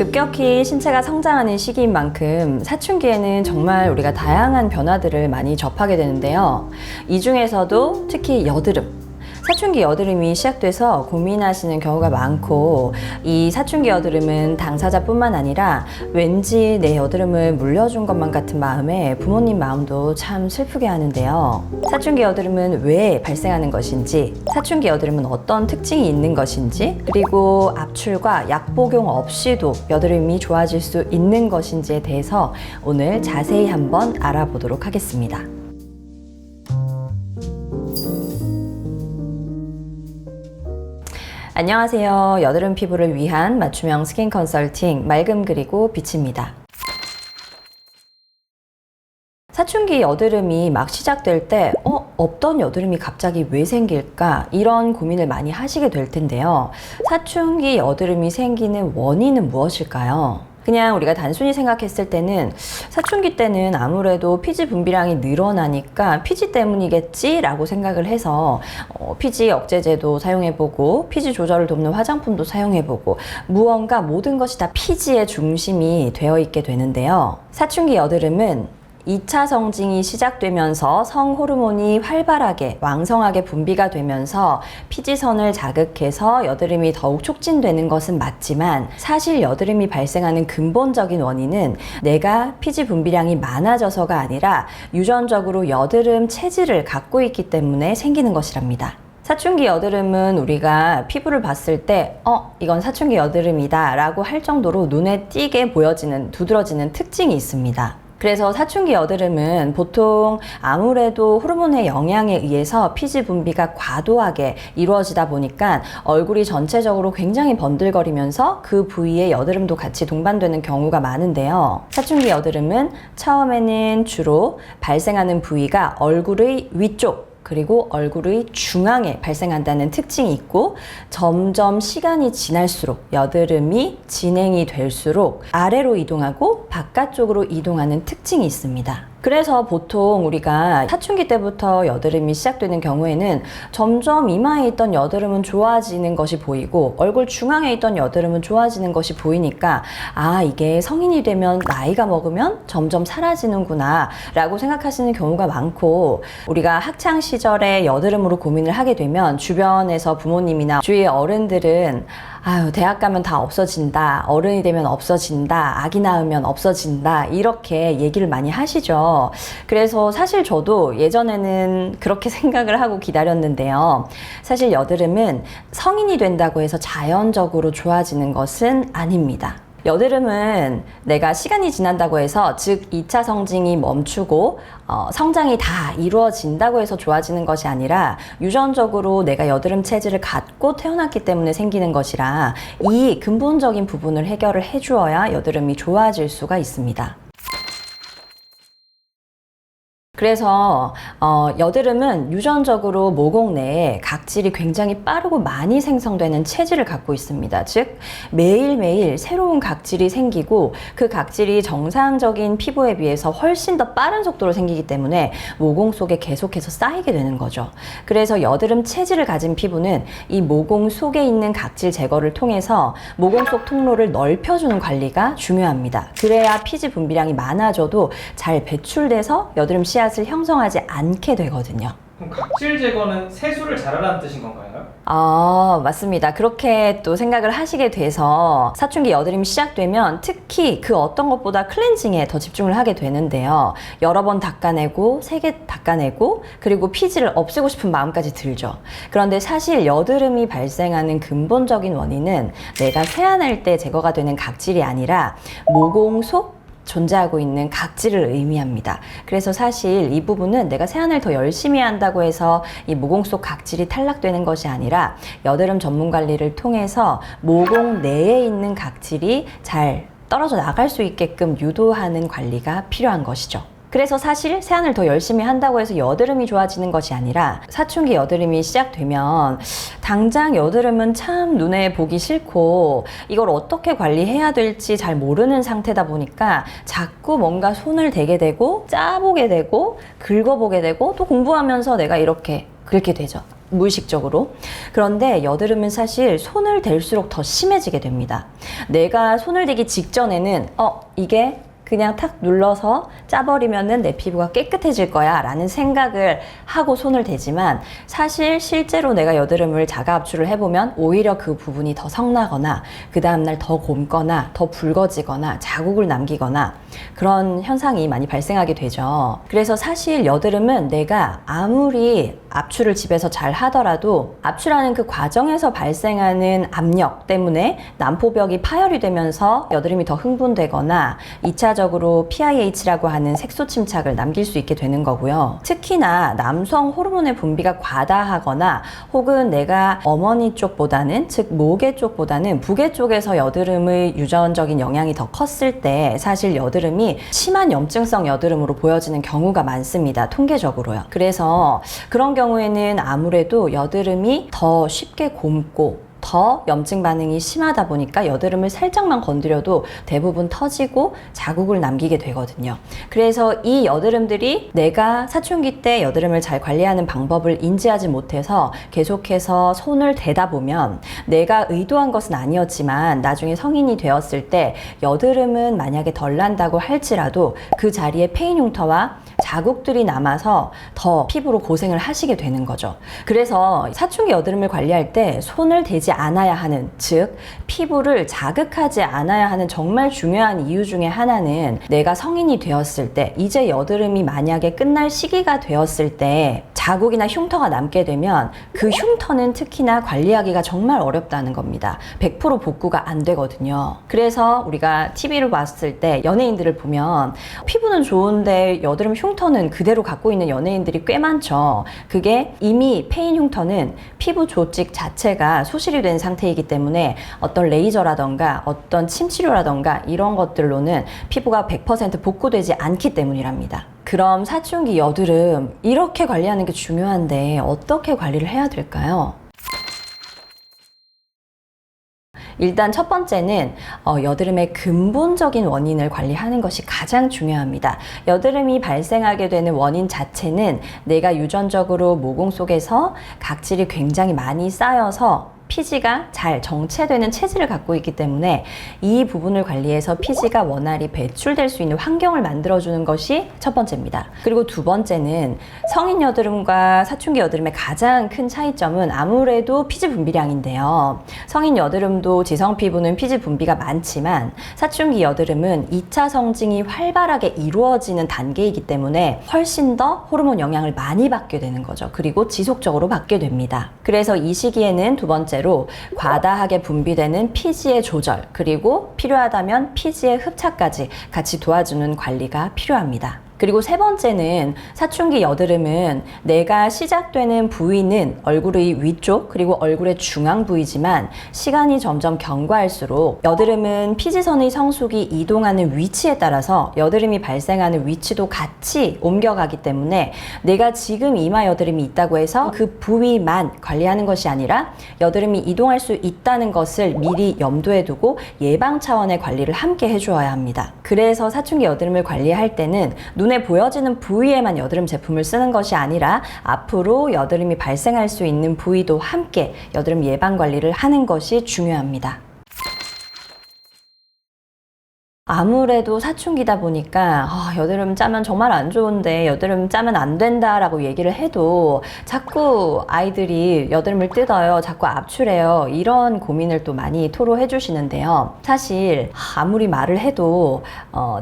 급격히 신체가 성장하는 시기인 만큼 사춘기에는 정말 우리가 다양한 변화들을 많이 접하게 되는데요. 이 중에서도 특히 여드름, 사춘기 여드름이 시작돼서 고민하시는 경우가 많고, 이 사춘기 여드름은 당사자뿐만 아니라 왠지 내 여드름을 물려준 것만 같은 마음에 부모님 마음도 참 슬프게 하는데요. 사춘기 여드름은 왜 발생하는 것인지, 사춘기 여드름은 어떤 특징이 있는 것인지, 그리고 압출과 약 복용 없이도 여드름이 좋아질 수 있는 것인지에 대해서 오늘 자세히 한번 알아보도록 하겠습니다. 안녕하세요. 여드름 피부를 위한 맞춤형 스킨 컨설팅 맑음 그리고 빛입니다. 사춘기 여드름이 막 시작될 때 없던 여드름이 갑자기 왜 생길까? 이런 고민을 많이 하시게 될 텐데요. 사춘기 여드름이 생기는 원인은 무엇일까요? 그냥 우리가 단순히 생각했을 때는 사춘기 때는 아무래도 피지 분비량이 늘어나니까 피지 때문이겠지 라고 생각을 해서 피지 억제제도 사용해보고 피지 조절을 돕는 화장품도 사용해보고 무언가 모든 것이 다 피지의 중심이 되어 있게 되는데요. 사춘기 여드름은 2차 성징이 시작되면서 성호르몬이 활발하게 왕성하게 분비가 되면서 피지선을 자극해서 여드름이 더욱 촉진되는 것은 맞지만, 사실 여드름이 발생하는 근본적인 원인은 내가 피지 분비량이 많아져서가 아니라 유전적으로 여드름 체질을 갖고 있기 때문에 생기는 것이랍니다. 사춘기 여드름은 우리가 피부를 봤을 때 이건 사춘기 여드름이다 라고 할 정도로 눈에 띄게 보여지는 두드러지는 특징이 있습니다. 그래서 사춘기 여드름은 보통 아무래도 호르몬의 영향에 의해서 피지 분비가 과도하게 이루어지다 보니까 얼굴이 전체적으로 굉장히 번들거리면서 그 부위에 여드름도 같이 동반되는 경우가 많은데요. 사춘기 여드름은 처음에는 주로 발생하는 부위가 얼굴의 위쪽 그리고 얼굴의 중앙에 발생한다는 특징이 있고, 점점 시간이 지날수록 여드름이 진행이 될수록 아래로 이동하고 바깥쪽으로 이동하는 특징이 있습니다. 그래서 보통 우리가 사춘기 때부터 여드름이 시작되는 경우에는 점점 이마에 있던 여드름은 좋아지는 것이 보이고 얼굴 중앙에 있던 여드름은 좋아지는 것이 보이니까 이게 성인이 되면 나이가 먹으면 점점 사라지는구나 라고 생각하시는 경우가 많고, 우리가 학창 시절에 여드름으로 고민을 하게 되면 주변에서 부모님이나 주위의 어른들은 대학 가면 다 없어진다, 어른이 되면 없어진다, 아기 낳으면 없어진다, 이렇게 얘기를 많이 하시죠. 그래서 사실 저도 예전에는 그렇게 생각을 하고 기다렸는데요. 사실 여드름은 성인이 된다고 해서 자연적으로 좋아지는 것은 아닙니다. 여드름은 내가 시간이 지난다고 해서, 즉 2차 성징이 멈추고 성장이 다 이루어진다고 해서 좋아지는 것이 아니라 유전적으로 내가 여드름 체질을 갖고 태어났기 때문에 생기는 것이라 이 근본적인 부분을 해결을 해주어야 여드름이 좋아질 수가 있습니다. 그래서 여드름은 유전적으로 모공 내에 각질이 굉장히 빠르고 많이 생성되는 체질을 갖고 있습니다. 즉 매일매일 새로운 각질이 생기고 그 각질이 정상적인 피부에 비해서 훨씬 더 빠른 속도로 생기기 때문에 모공 속에 계속해서 쌓이게 되는 거죠. 그래서 여드름 체질을 가진 피부는 이 모공 속에 있는 각질 제거를 통해서 모공 속 통로를 넓혀주는 관리가 중요합니다. 그래야 피지 분비량이 많아져도 잘 배출돼서 여드름 씨앗 을 형성하지 않게 되거든요. 그럼 각질 제거는 세수를 잘하라는 뜻인 건가요? 맞습니다. 그렇게 또 생각을 하시게 돼서 사춘기 여드름이 시작되면 특히 그 어떤 것보다 클렌징에 더 집중을 하게 되는데요. 여러 번 닦아내고 세게 닦아내고 그리고 피지를 없애고 싶은 마음까지 들죠. 그런데 사실 여드름이 발생하는 근본적인 원인은 내가 세안할 때 제거가 되는 각질이 아니라 모공 속 존재하고 있는 각질을 의미합니다. 그래서 사실 이 부분은 내가 세안을 더 열심히 한다고 해서 이 모공 속 각질이 탈락되는 것이 아니라 여드름 전문 관리를 통해서 모공 내에 있는 각질이 잘 떨어져 나갈 수 있게끔 유도하는 관리가 필요한 것이죠. 그래서 사실 세안을 더 열심히 한다고 해서 여드름이 좋아지는 것이 아니라, 사춘기 여드름이 시작되면 당장 여드름은 참 눈에 보기 싫고 이걸 어떻게 관리해야 될지 잘 모르는 상태다 보니까 자꾸 뭔가 손을 대게 되고 짜보게 되고 긁어보게 되고 또 공부하면서 내가 이렇게 긁게 되죠. 무의식적으로. 그런데 여드름은 사실 손을 댈수록 더 심해지게 됩니다. 내가 손을 대기 직전에는 이게 그냥 탁 눌러서 짜버리면은 내 피부가 깨끗해질 거야 라는 생각을 하고 손을 대지만, 사실 실제로 내가 여드름을 자가 압출을 해보면 오히려 그 부분이 더 성나거나 그 다음날 더 곪거나 더 붉어지거나 자국을 남기거나 그런 현상이 많이 발생하게 되죠. 그래서 사실 여드름은 내가 아무리 압출을 집에서 잘 하더라도 압출하는 그 과정에서 발생하는 압력 때문에 난포벽이 파열이 되면서 여드름이 더 흥분되거나 2차적으로 PIH라고 하는 색소 침착을 남길 수 있게 되는 거고요. 특히나 남성 호르몬의 분비가 과다하거나 혹은 내가 어머니 쪽보다는, 즉 모계 쪽보다는 부계 쪽에서 여드름의 유전적인 영향이 더 컸을 때 사실 여드름이 심한 염증성 여드름으로 보여지는 경우가 많습니다. 통계적으로요. 그래서 그런 경우에는 아무래도 여드름이 더 쉽게 곪고 더 염증 반응이 심하다 보니까 여드름을 살짝만 건드려도 대부분 터지고 자국을 남기게 되거든요. 그래서 이 여드름들이 내가 사춘기 때 여드름을 잘 관리하는 방법을 인지하지 못해서 계속해서 손을 대다 보면 내가 의도한 것은 아니었지만 나중에 성인이 되었을 때 여드름은 만약에 덜 난다고 할지라도 그 자리에 페인 흉터와 자국들이 남아서 더 피부로 고생을 하시게 되는 거죠. 그래서 사춘기 여드름을 관리할 때 손을 대지 않아야 하는, 즉 피부를 자극하지 않아야 하는 정말 중요한 이유 중에 하나는 내가 성인이 되었을 때, 이제 여드름이 만약에 끝날 시기가 되었을 때 자국이나 흉터가 남게 되면 그 흉터는 특히나 관리하기가 정말 어렵다는 겁니다. 100% 복구가 안 되거든요. 그래서 우리가 TV를 봤을 때 연예인들을 보면 피부는 좋은데 여드름 흉터는 그대로 갖고 있는 연예인들이 꽤 많죠. 그게 이미 페인 흉터는 피부 조직 자체가 소실이 된 상태이기 때문에 어떤 레이저라던가 어떤 침치료라던가 이런 것들로는 피부가 100% 복구되지 않기 때문이랍니다. 그럼 사춘기 여드름 이렇게 관리하는 게 중요한데 어떻게 관리를 해야 될까요? 일단 첫 번째는 여드름의 근본적인 원인을 관리하는 것이 가장 중요합니다. 여드름이 발생하게 되는 원인 자체는 내가 유전적으로 모공 속에서 각질이 굉장히 많이 쌓여서 피지가 잘 정체되는 체질을 갖고 있기 때문에 이 부분을 관리해서 피지가 원활히 배출될 수 있는 환경을 만들어주는 것이 첫 번째입니다. 그리고 두 번째는 성인 여드름과 사춘기 여드름의 가장 큰 차이점은 아무래도 피지 분비량인데요. 성인 여드름도 지성 피부는 피지 분비가 많지만 사춘기 여드름은 2차 성징이 활발하게 이루어지는 단계이기 때문에 훨씬 더 호르몬 영향을 많이 받게 되는 거죠. 그리고 지속적으로 받게 됩니다. 그래서 이 시기에는 두 번째 과다하게 분비되는 피지의 조절, 그리고 필요하다면 피지의 흡착까지 같이 도와주는 관리가 필요합니다. 그리고 세 번째는 사춘기 여드름은 내가 시작되는 부위는 얼굴의 위쪽 그리고 얼굴의 중앙 부위지만 시간이 점점 경과할수록 여드름은 피지선의 성숙이 이동하는 위치에 따라서 여드름이 발생하는 위치도 같이 옮겨가기 때문에 내가 지금 이마 여드름이 있다고 해서 그 부위만 관리하는 것이 아니라 여드름이 이동할 수 있다는 것을 미리 염두에 두고 예방 차원의 관리를 함께 해주어야 합니다. 그래서 사춘기 여드름을 관리할 때는 눈에 보여지는 부위에만 여드름 제품을 쓰는 것이 아니라 앞으로 여드름이 발생할 수 있는 부위도 함께 여드름 예방 관리를 하는 것이 중요합니다. 아무래도 사춘기다 보니까 여드름 짜면 정말 안 좋은데 여드름 짜면 안 된다라고 얘기를 해도 자꾸 아이들이 여드름을 뜯어요, 자꾸 압출해요, 이런 고민을 또 많이 토로해 주시는데요. 사실 아무리 말을 해도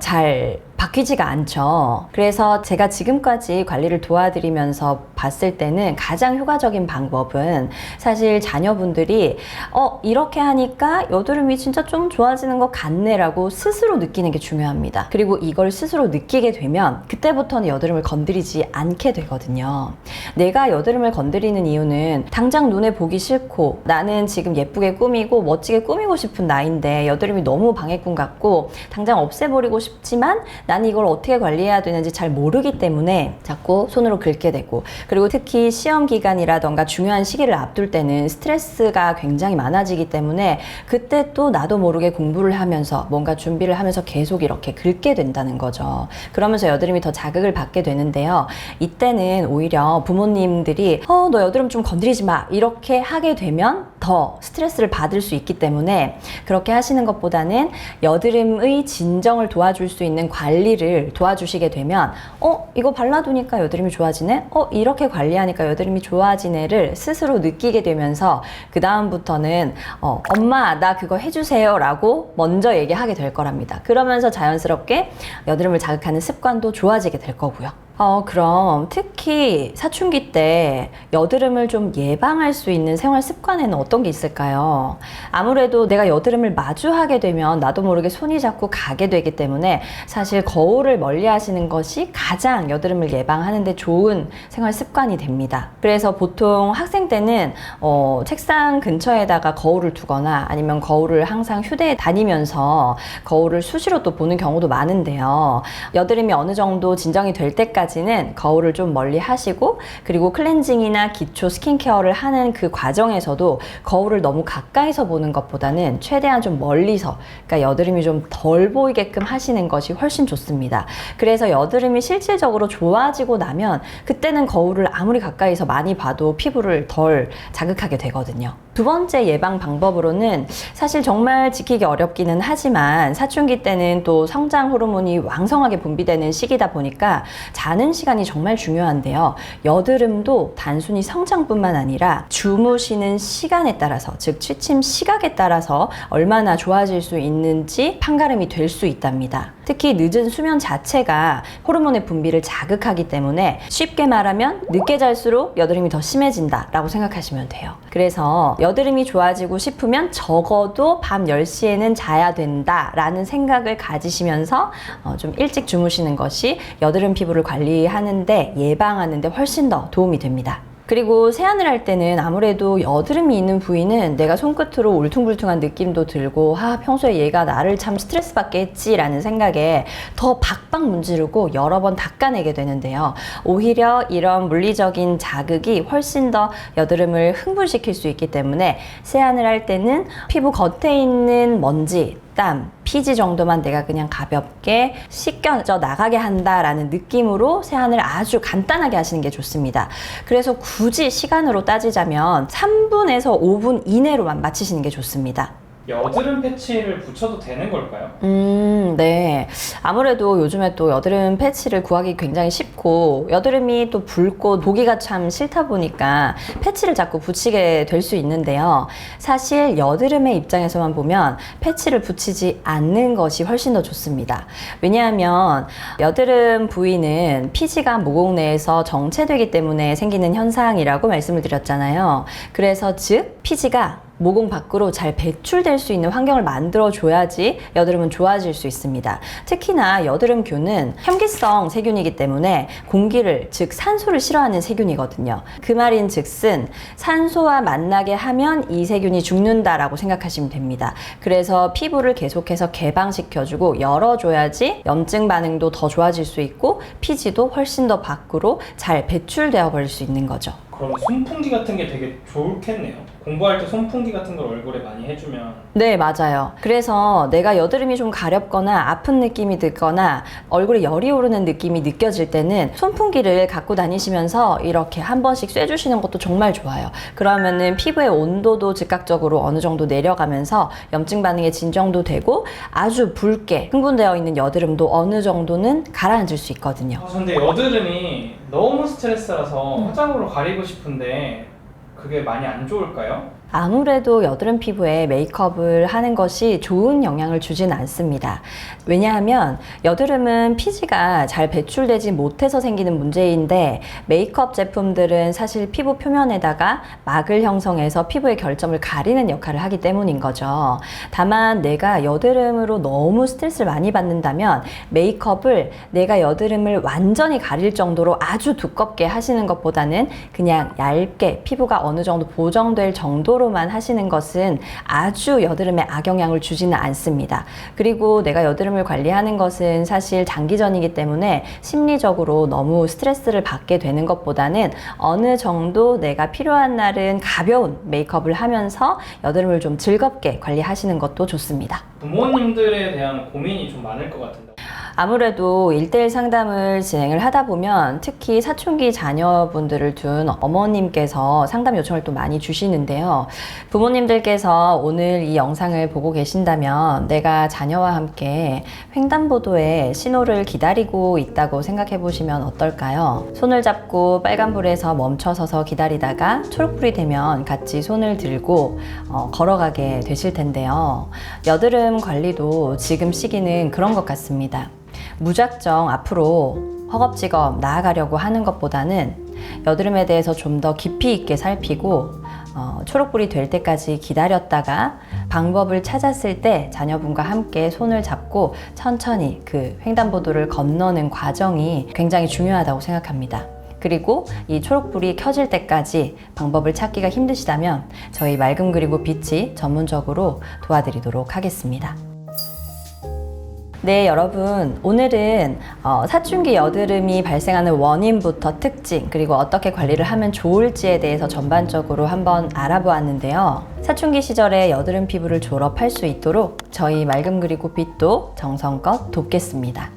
잘 바뀌지가 않죠. 그래서 제가 지금까지 관리를 도와드리면서 봤을 때는 가장 효과적인 방법은 사실 자녀분들이 이렇게 하니까 여드름이 진짜 좀 좋아지는 것 같네 라고 스스로 느끼는 게 중요합니다. 그리고 이걸 스스로 느끼게 되면 그때부터는 여드름을 건드리지 않게 되거든요. 내가 여드름을 건드리는 이유는 당장 눈에 보기 싫고 나는 지금 예쁘게 꾸미고 멋지게 꾸미고 싶은 나이인데 여드름이 너무 방해꾼 같고 당장 없애버리고 싶지만 나는 난 이걸 어떻게 관리해야 되는지 잘 모르기 때문에 자꾸 손으로 긁게 되고, 그리고 특히 시험 기간이라던가 중요한 시기를 앞둘 때는 스트레스가 굉장히 많아지기 때문에 그때 또 나도 모르게 공부를 하면서 뭔가 준비를 하면서 계속 이렇게 긁게 된다는 거죠. 그러면서 여드름이 더 자극을 받게 되는데요. 이때는 오히려 부모님들이 너 여드름 좀 건드리지 마 이렇게 하게 되면 더 스트레스를 받을 수 있기 때문에 그렇게 하시는 것보다는 여드름의 진정을 도와줄 수 있는 관리를 도와주시게 되면 이거 발라두니까 여드름이 좋아지네? 이렇게 관리하니까 여드름이 좋아지네를 스스로 느끼게 되면서 그 다음부터는 엄마 나 그거 해주세요 라고 먼저 얘기하게 될 거랍니다. 그러면서 자연스럽게 여드름을 자극하는 습관도 좋아지게 될 거고요. 그럼 특히 사춘기 때 여드름을 좀 예방할 수 있는 생활 습관에는 어떤 게 있을까요? 아무래도 내가 여드름을 마주하게 되면 나도 모르게 손이 자꾸 가게 되기 때문에 사실 거울을 멀리 하시는 것이 가장 여드름을 예방하는 데 좋은 생활 습관이 됩니다. 그래서 보통 학생 때는 책상 근처에다가 거울을 두거나 아니면 거울을 항상 휴대에 다니면서 거울을 수시로 또 보는 경우도 많은데요. 여드름이 어느 정도 진정이 될 때까지 는 거울을 좀 멀리 하시고, 그리고 클렌징이나 기초 스킨케어를 하는 그 과정에서도 거울을 너무 가까이서 보는 것보다는 최대한 좀 멀리서, 그러니까 여드름이 좀 덜 보이게끔 하시는 것이 훨씬 좋습니다. 그래서 여드름이 실질적으로 좋아지고 나면 그때는 거울을 아무리 가까이서 많이 봐도 피부를 덜 자극하게 되거든요. 두 번째 예방 방법으로는 사실 정말 지키기 어렵기는 하지만 사춘기 때는 또 성장 호르몬이 왕성하게 분비되는 시기다 보니까 자는 시간이 정말 중요한데요. 여드름도 단순히 성장뿐만 아니라 주무시는 시간에 따라서, 즉 취침 시각에 따라서 얼마나 좋아질 수 있는지 판가름이 될 수 있답니다. 특히 늦은 수면 자체가 호르몬의 분비를 자극하기 때문에 쉽게 말하면 늦게 잘수록 여드름이 더 심해진다 라고 생각하시면 돼요. 그래서 여드름이 좋아지고 싶으면 적어도 밤 10시에는 자야 된다 라는 생각을 가지시면서 좀 일찍 주무시는 것이 여드름 피부를 관리하는데, 예방하는데 훨씬 더 도움이 됩니다. 그리고 세안을 할 때는 아무래도 여드름이 있는 부위는 내가 손끝으로 울퉁불퉁한 느낌도 들고 평소에 얘가 나를 참 스트레스 받게 했지 라는 생각에 더 박박 문지르고 여러 번 닦아내게 되는데요. 오히려 이런 물리적인 자극이 훨씬 더 여드름을 흥분시킬 수 있기 때문에 세안을 할 때는 피부 겉에 있는 먼지, 땀, 피지 정도만 내가 그냥 가볍게 씻겨져 나가게 한다라는 느낌으로 세안을 아주 간단하게 하시는 게 좋습니다. 그래서 굳이 시간으로 따지자면 3분에서 5분 이내로만 마치시는 게 좋습니다. 여드름 패치를 붙여도 되는 걸까요? 네. 아무래도 요즘에 또 여드름 패치를 구하기 굉장히 쉽고 여드름이 또 붉고 보기가 참 싫다 보니까 패치를 자꾸 붙이게 될 수 있는데요. 사실 여드름의 입장에서만 보면 패치를 붙이지 않는 것이 훨씬 더 좋습니다. 왜냐하면 여드름 부위는 피지가 모공 내에서 정체되기 때문에 생기는 현상이라고 말씀을 드렸잖아요. 그래서 즉 피지가 모공 밖으로 잘 배출될 수 있는 환경을 만들어줘야지 여드름은 좋아질 수 있습니다. 특히나 여드름균은 혐기성 세균이기 때문에 공기를, 즉 산소를 싫어하는 세균이거든요. 그 말인 즉슨 산소와 만나게 하면 이 세균이 죽는다라고 생각하시면 됩니다. 그래서 피부를 계속해서 개방시켜주고 열어줘야지 염증 반응도 더 좋아질 수 있고 피지도 훨씬 더 밖으로 잘 배출되어 버릴 수 있는 거죠. 그럼 손풍기 같은 게 되게 좋겠네요. 공부할 때 손풍기 같은 걸 얼굴에 많이 해주면. 네, 맞아요. 그래서 내가 여드름이 좀 가렵거나 아픈 느낌이 들거나 얼굴에 열이 오르는 느낌이 느껴질 때는 손풍기를 갖고 다니시면서 이렇게 한 번씩 쐬주시는 것도 정말 좋아요. 그러면은 피부의 온도도 즉각적으로 어느 정도 내려가면서 염증 반응의 진정도 되고 아주 붉게 흥분되어 있는 여드름도 어느 정도는 가라앉을 수 있거든요. 근데 여드름이 너무 스트레스라서 화장으로 가리고 싶은데 그게 많이 안 좋을까요? 아무래도 여드름 피부에 메이크업을 하는 것이 좋은 영향을 주진 않습니다. 왜냐하면 여드름은 피지가 잘 배출되지 못해서 생기는 문제인데 메이크업 제품들은 사실 피부 표면에다가 막을 형성해서 피부의 결점을 가리는 역할을 하기 때문인 거죠. 다만 내가 여드름으로 너무 스트레스를 많이 받는다면 메이크업을 내가 여드름을 완전히 가릴 정도로 아주 두껍게 하시는 것보다는 그냥 얇게 피부가 어느 정도 보정될 정도 기도로만 하시는 것은 아주 여드름에 악영향을 주지는 않습니다. 그리고 내가 여드름을 관리하는 것은 사실 장기전이기 때문에 심리적으로 너무 스트레스를 받게 되는 것보다는 어느 정도 내가 필요한 날은 가벼운 메이크업을 하면서 여드름을 좀 즐겁게 관리하시는 것도 좋습니다. 부모님들에 대한 고민이 좀 많을 것 같은데. 아무래도 1대1 상담을 진행을 하다 보면 특히 사춘기 자녀분들을 둔 어머님께서 상담 요청을 또 많이 주시는데요. 부모님들께서 오늘 이 영상을 보고 계신다면 내가 자녀와 함께 횡단보도에 신호를 기다리고 있다고 생각해 보시면 어떨까요? 손을 잡고 빨간불에서 멈춰서서 기다리다가 초록불이 되면 같이 손을 들고 걸어가게 되실 텐데요. 여드름 관리도 지금 시기는 그런 것 같습니다. 무작정 앞으로 허겁지겁 나아가려고 하는 것보다는 여드름에 대해서 좀 더 깊이 있게 살피고 초록불이 될 때까지 기다렸다가 방법을 찾았을 때 자녀분과 함께 손을 잡고 천천히 그 횡단보도를 건너는 과정이 굉장히 중요하다고 생각합니다. 그리고 이 초록불이 켜질 때까지 방법을 찾기가 힘드시다면 저희 맑음 그리고 빛이 전문적으로 도와드리도록 하겠습니다. 네, 여러분, 오늘은 사춘기 여드름이 발생하는 원인부터 특징, 그리고 어떻게 관리를 하면 좋을지에 대해서 전반적으로 한번 알아보았는데요. 사춘기 시절에 여드름 피부를 졸업할 수 있도록 저희 맑음 그리고 빛도 정성껏 돕겠습니다.